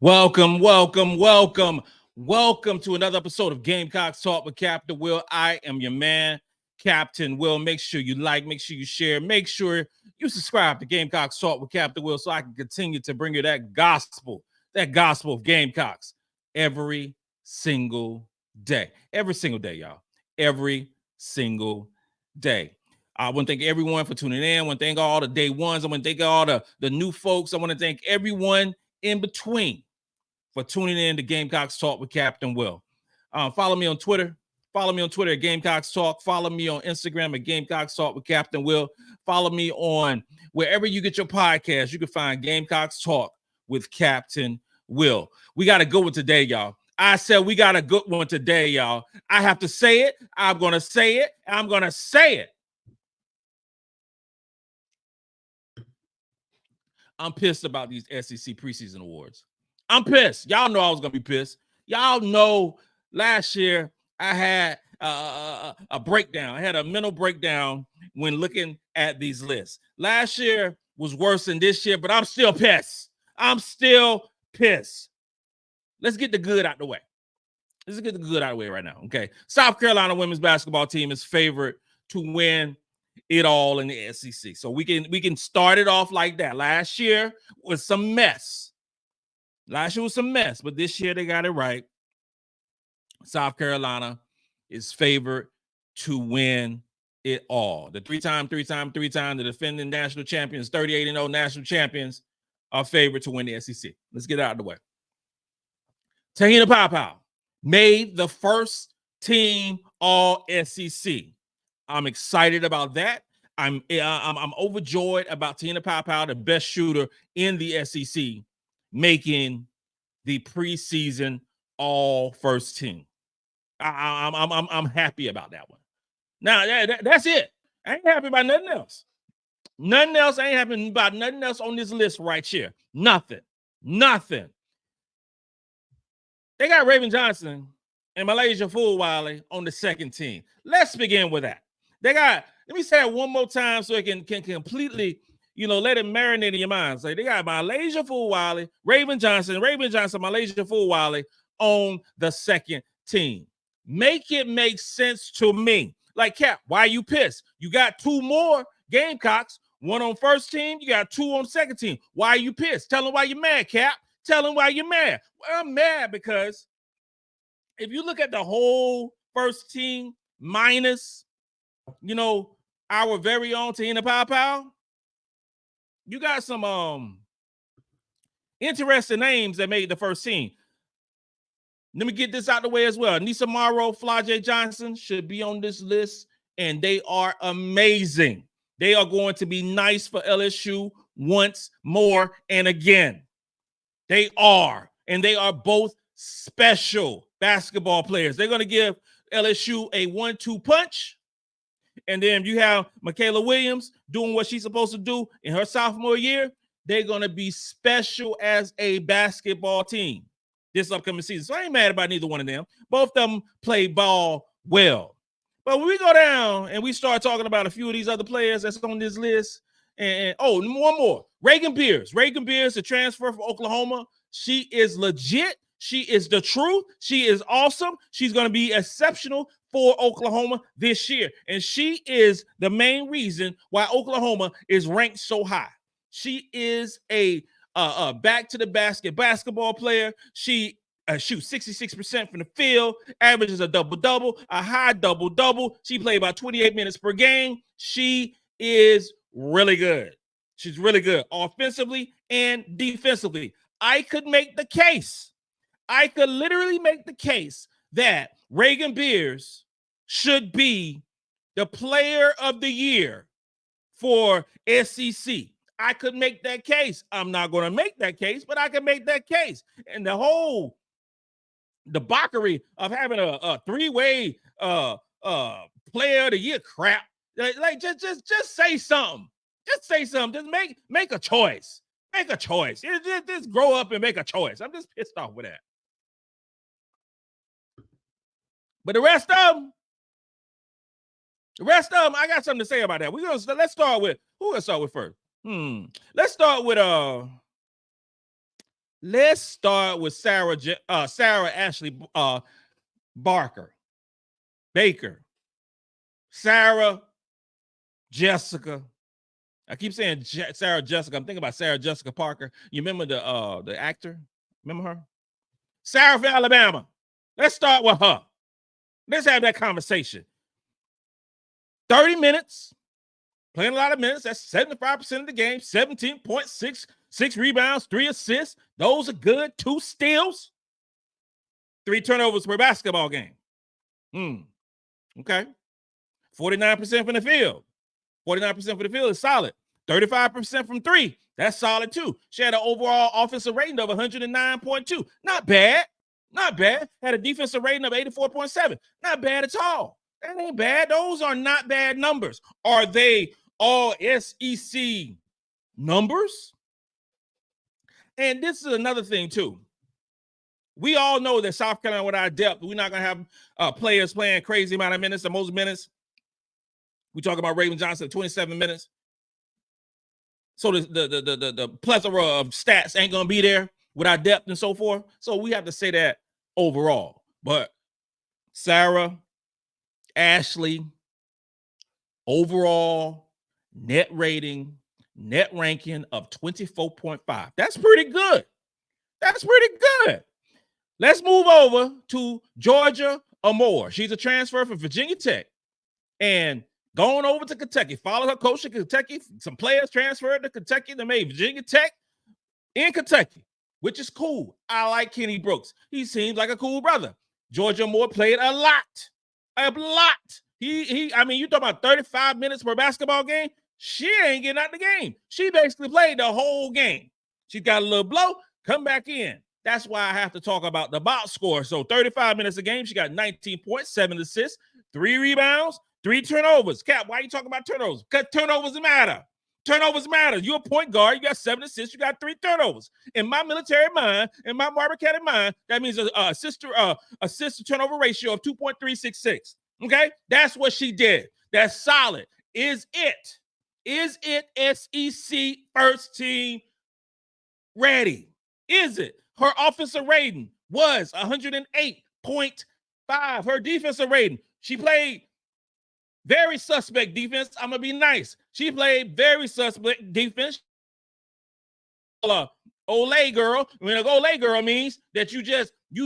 Welcome to another episode of Gamecocks Talk with Captain Will. I am your man, Captain Will. Make sure you like, make sure you share, make sure you subscribe to Gamecocks Talk with Captain Will so I can continue to bring you that gospel of Gamecocks every single day. Every single day, y'all. Every single day. I want to thank everyone for tuning in. I want to thank all the day ones. I want to thank all the new folks. I want to thank everyone in between for tuning in to Gamecocks Talk with Captain Will. Follow me on Twitter. Follow me on Twitter at Gamecocks Talk. Follow me on Instagram at Gamecocks Talk with Captain Will. Follow me on wherever you get your podcast. You can find Gamecocks Talk with Captain Will. We got a good one today, y'all. I said we got a good one today, y'all. I have to say it. I'm going to say it. I'm going to say it. I'm pissed about these SEC preseason awards. I'm pissed. Y'all know I was going to be pissed. Y'all know last year I had a breakdown. I had a mental breakdown when looking at these lists. Last year was worse than this year, but I'm still pissed. I'm still pissed. Let's get the good out the way. Let's get the good out of the way right now, okay? South Carolina women's basketball team is favored to win it all in the SEC. So we can start it off like that. Last year was some mess. But this year they got it right. South Carolina is favored to win it all. The three-time, the defending national champions, 38-0 national champions are favored to win the SEC. Let's get it out of the way. Tahina Pow made the first team all SEC. I'm excited about that. I'm overjoyed about Tahina Pow, the best shooter in the SEC, making the preseason all first team. I'm happy about that one. Now that's it. I ain't happy about nothing else. Nothing else. I ain't happy about nothing else on this list right here. Nothing. They got Raven Johnson and MiLaysia Fulwiley on the second team. Let's begin with that. Let me say it one more time so it can completely, let it marinate in your mind. So they got MiLaysia Fulwiley, Raven Johnson, MiLaysia Fulwiley on the second team. Make it make sense to me. Like, Cap, why are you pissed? You got two more Gamecocks, one on first team, you got two on second team. Why are you pissed? Tell them why you're mad, Cap. Tell them why you're mad. Well, I'm mad because if you look at the whole first team minus, our very own Tahina Pow, you got some interesting names that made the first team. Let me get this out the way as well. Nisa Morrow, Flajay Johnson should be on this list, and they are amazing. They are going to be nice for LSU once more and again. They are, and they are both special basketball players. They're going to give LSU a 1-2 punch. And then you have Michaela Williams doing what she's supposed to do in her sophomore year. They're going to be special as a basketball team this upcoming season. So I ain't mad about neither one of them. Both of them play ball well. But when we go down and we start talking about a few of these other players that's on this list, and one more. Reagan Beers, the transfer from Oklahoma. She is legit. She is the truth. She is awesome. She's going to be exceptional for Oklahoma this year. And she is the main reason why Oklahoma is ranked so high. She is a back to the basket basketball player. She shoots 66% from the field, averages a double-double, a high double-double. She played about 28 minutes per game. She is really good. She's really good offensively and defensively. I could make the case. I could literally make the case that Reagan Beers should be the player of the year for SEC. I could make that case. I'm not going to make that case, but I can make that case. And the whole debauchery of having a three-way player of the year crap. Like just say something. Just say something. Just make a choice. Make a choice. Just grow up and make a choice. I'm just pissed off with that. But the rest of them, I got something to say about that. Let's start with who? Let's start with first. Let's start with Let's start with Sarah Ashley Baker, Sarah Jessica. I keep saying Sarah Jessica. I'm thinking about Sarah Jessica Parker. You remember the actor? Remember her? Sarah from Alabama. Let's start with her. Let's have that conversation. 30 minutes, playing a lot of minutes. That's 75% of the game. 17.6, 6 rebounds, 3 assists. Those are good. 2 steals. 3 turnovers per basketball game. Okay. 49% from the field. 49% from the field is solid. 35% from 3. That's solid too. She had an overall offensive rating of 109.2. Not bad. Not bad. Had a defensive rating of 84.7. Not bad at all. That ain't bad. Those are not bad numbers. Are they all SEC numbers? And this is another thing too. We all know that South Carolina, with our depth, we're not going to have players playing crazy amount of minutes, the most minutes. We talk about Raven Johnson, 27 minutes. So the plethora of stats ain't going to be there with our depth and so forth. So we have to say that overall. But Sarah, Ashley, overall net rating, net ranking of 24.5. That's pretty good. That's pretty good. Let's move over to Georgia Amore. She's a transfer from Virginia Tech and going over to Kentucky. Follow her coach in Kentucky. Some players transferred to Kentucky. They made Virginia Tech in Kentucky, which is cool. I like Kenny Brooks. He seems like a cool brother. Georgia Amore played a lot. A lot. I mean, you talking about 35 minutes per basketball game? She ain't getting out the game. She basically played the whole game. She got a little blow, come back in. That's why I have to talk about the box score. So 35 minutes a game, she got 19.7 assists, 3 rebounds, 3 turnovers. Cap, why are you talking about turnovers? Because turnovers matter. Turnovers matter. You're a point guard. You got 7 assists. You got 3 turnovers. In my military mind, in my Marvin County mind, that means a assist to turnover ratio of 2.366. Okay? That's what she did. That's solid. Is it SEC first team ready? Is it? Her offensive rating was 108.5. Her defensive rating, she played very suspect defense. I'm going to be nice. She played very suspect defense. Olay girl. I mean, an Olay girl means that you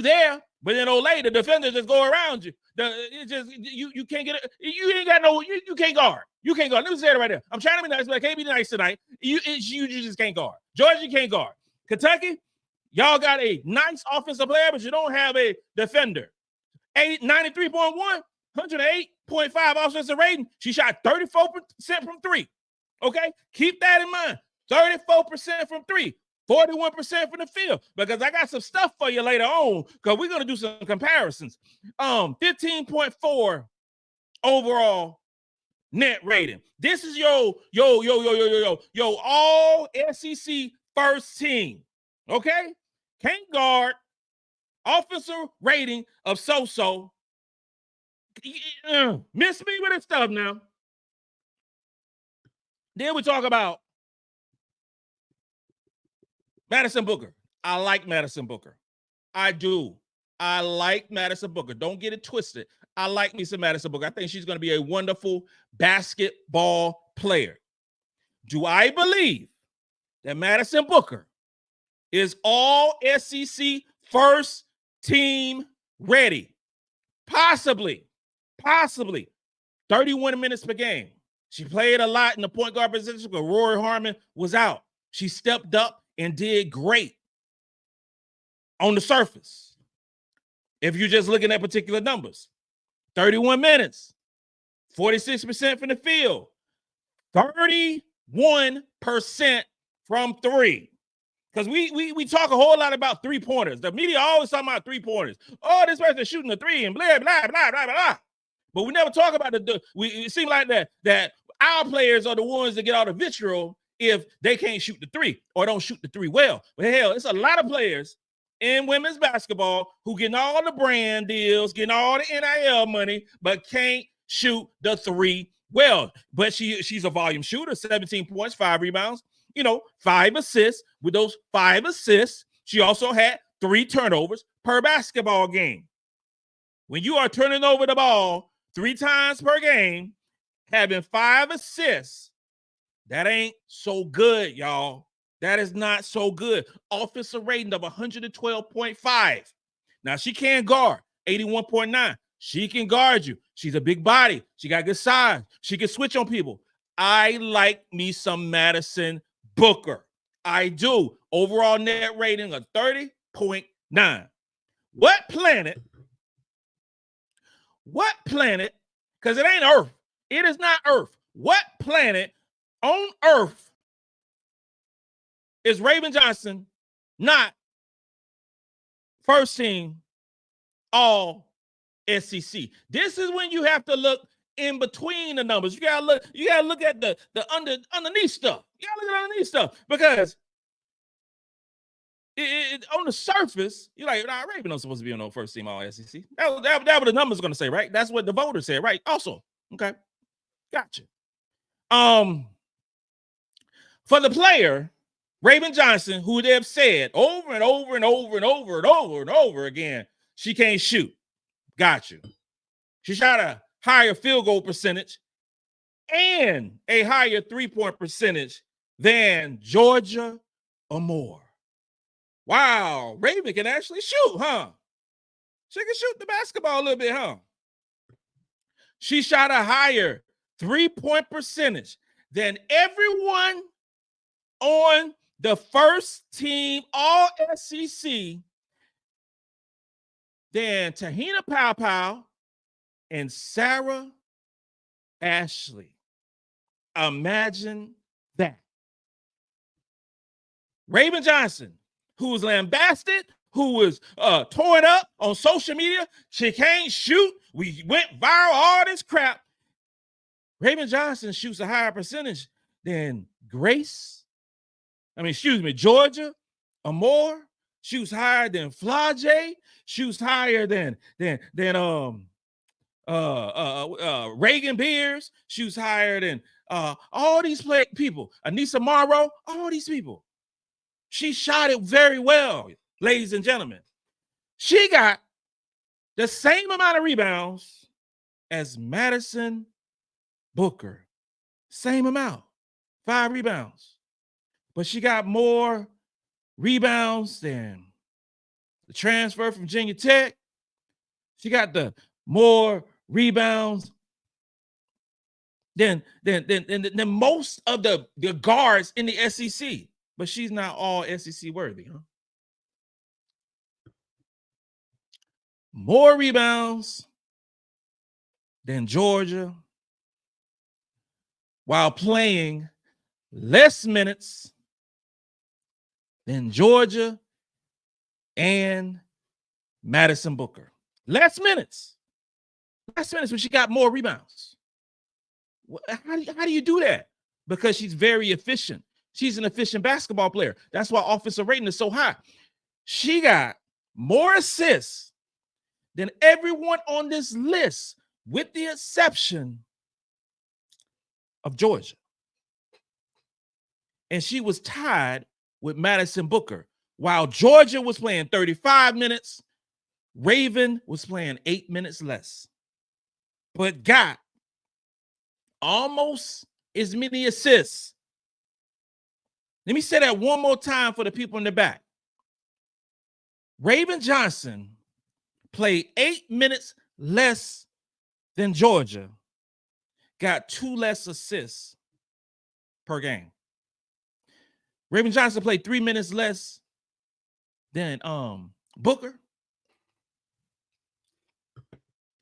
there, but then Olay, the defenders just go around you. You can't get it. You ain't got no, you can't guard. You can't guard. Let me say it right there. I'm trying to be nice, but I can't be nice tonight. You just can't guard. Georgia can't guard. Kentucky, y'all got a nice offensive player, but you don't have a defender. 93.1, 108.5 offensive rating. She shot 34% from 3. Okay? Keep that in mind. 34% from 3. 41% from the field. Because I got some stuff for you later on, because we're going to do some comparisons. 15.4 overall net rating. This is your all SEC first team. Okay? Can't guard. Offensive rating of so-so. Miss me with this stuff now. Then we talk about Madison Booker. I like Madison Booker. I do. I like Madison Booker. Don't get it twisted. I like me some Madison Booker. I think she's going to be a wonderful basketball player. Do I believe that Madison Booker is all SEC first team ready? Possibly. 31 minutes per game. She played a lot in the point guard position because Rory Harmon was out. She stepped up and did great on the surface. If you're just looking at particular numbers, 31 minutes, 46% from the field, 31% from 3. Because we talk a whole lot about 3-pointers. The media always talking about 3-pointers. Oh, this person's shooting a 3 and blah, blah, blah, blah, blah. But we never talk about it seems like that our players are the ones that get all the vitriol if they can't shoot the 3 or don't shoot the 3 well. But hell, it's a lot of players in women's basketball who getting all the brand deals, getting all the NIL money, but can't shoot the 3 well. But she's a volume shooter, 17 points, 5 rebounds, 5 assists. With those 5 assists, She also had 3 turnovers per basketball game. When you are turning over the ball 3 times per game, having 5 assists, that ain't so good, y'all. That is not so good. Offensive rating of 112.5. Now, she can guard 81.9. She can guard you. She's a big body. She got good size. She can switch on people. I like me some Madison Booker. I do. Overall net rating of 30.9. What planet, because it ain't Earth. It is not Earth. What planet on Earth is Raven Johnson not first team all SEC? This is when you have to look in between the numbers. You gotta look at the underneath stuff. You gotta look at underneath stuff, because it on the surface, you're like, nah, Raven not supposed to be on no first team all SEC. That what the numbers gonna say, right? That's what the voters said, right? Also, okay, gotcha. For the player, Raven Johnson, who they have said over and over and over and over and over and over again, she can't shoot. Got you. She shot a higher field goal percentage and a higher 3-point percentage than Georgia Amore. Wow, Raven can actually shoot, huh? She can shoot the basketball a little bit, huh? She shot a higher 3-point percentage than everyone on the first team all SEC, than Tahina Powell and Sarah Ashley. Imagine that. Raven Johnson, who was lambasted, who was torn up on social media. She can't shoot. We went viral, all this crap. Raven Johnson shoots a higher percentage than Georgia Amore, shoots higher than Flage, shoots higher than Reagan Beers, shoots higher than all these people. Anissa Morrow, all these people. She shot it very well, ladies and gentlemen. She got the same amount of rebounds as Madison Booker. Same amount, 5 rebounds. But she got more rebounds than the transfer from Virginia Tech. She got the more rebounds than most of the guards in the SEC. But she's not all SEC worthy, huh? More rebounds than Georgia while playing less minutes than Georgia and Madison Booker. Less minutes, but she got more rebounds. How do you do that? Because she's very efficient. She's an efficient basketball player. That's why offensive rating is so high. She got more assists than everyone on this list, with the exception of Georgia. And she was tied with Madison Booker. While Georgia was playing 35 minutes, Raven was playing 8 minutes less, but got almost as many assists. Let me say that one more time for the people in the back. Raven Johnson played 8 minutes less than Georgia, got 2 less assists per game. Raven Johnson played 3 minutes less than Booker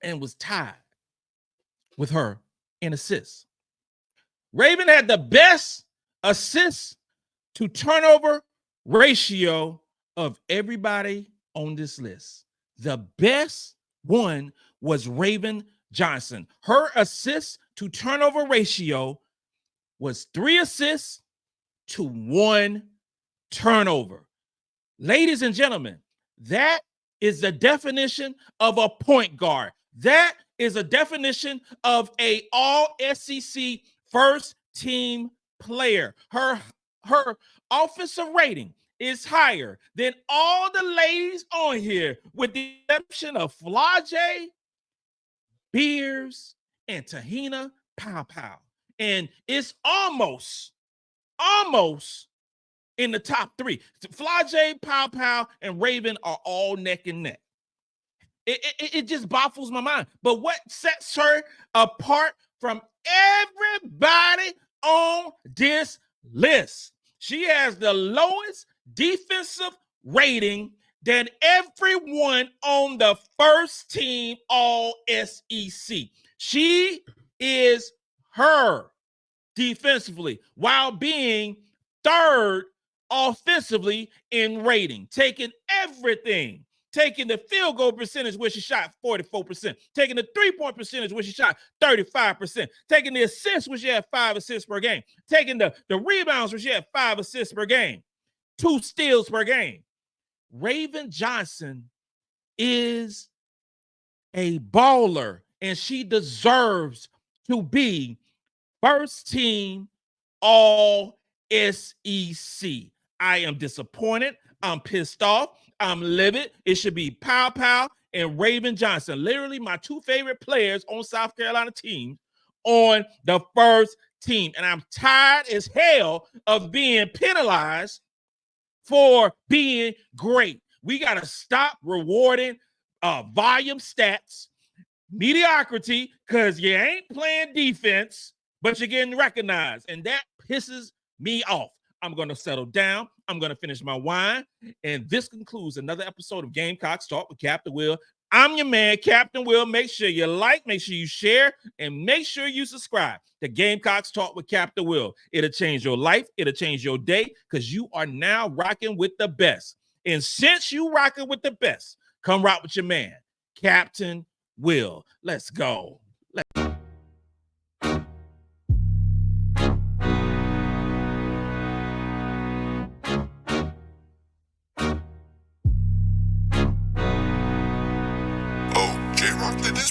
and was tied with her in assists. Raven had the best assists to turnover ratio of everybody on this list. The best one was Raven Johnson. Her assists to turnover ratio was 3 assists to 1 turnover. Ladies and gentlemen, that is the definition of a point guard. That is a definition of a all-SEC first team player. Her offensive rating is higher than all the ladies on here, with the exception of Flau'jae, Beers, and Tahina Pow Pow. And it's almost in the top three. Flau'jae, Pow Pow, and Raven are all neck and neck. It just baffles my mind. But what sets her apart from everybody on this list? She has the lowest defensive rating than everyone on the first team All SEC. She is her defensively while being third offensively in rating, taking everything. Taking the field goal percentage where she shot 44%. Taking the three-point percentage where she shot 35%. Taking the assists where she had 5 assists per game. Taking the rebounds where she had 5 assists per game. 2 steals per game. Raven Johnson is a baller, and she deserves to be first team All SEC. I am disappointed. I'm pissed off. I'm livid. It should be Pow Pow and Raven Johnson. Literally my 2 favorite players on South Carolina team on the first team. And I'm tired as hell of being penalized for being great. We got to stop rewarding volume stats, mediocrity, because you ain't playing defense, but you're getting recognized. And that pisses me off. I'm going to settle down. I'm going to finish my wine. And this concludes another episode of Gamecocks Talk with Captain Will. I'm your man, Captain Will. Make sure you like, make sure you share, and make sure you subscribe to Gamecocks Talk with Captain Will. It'll change your life. It'll change your day, because you are now rocking with the best. And since you rocking with the best, come rock with your man, Captain Will. Let's go. J-Rock did this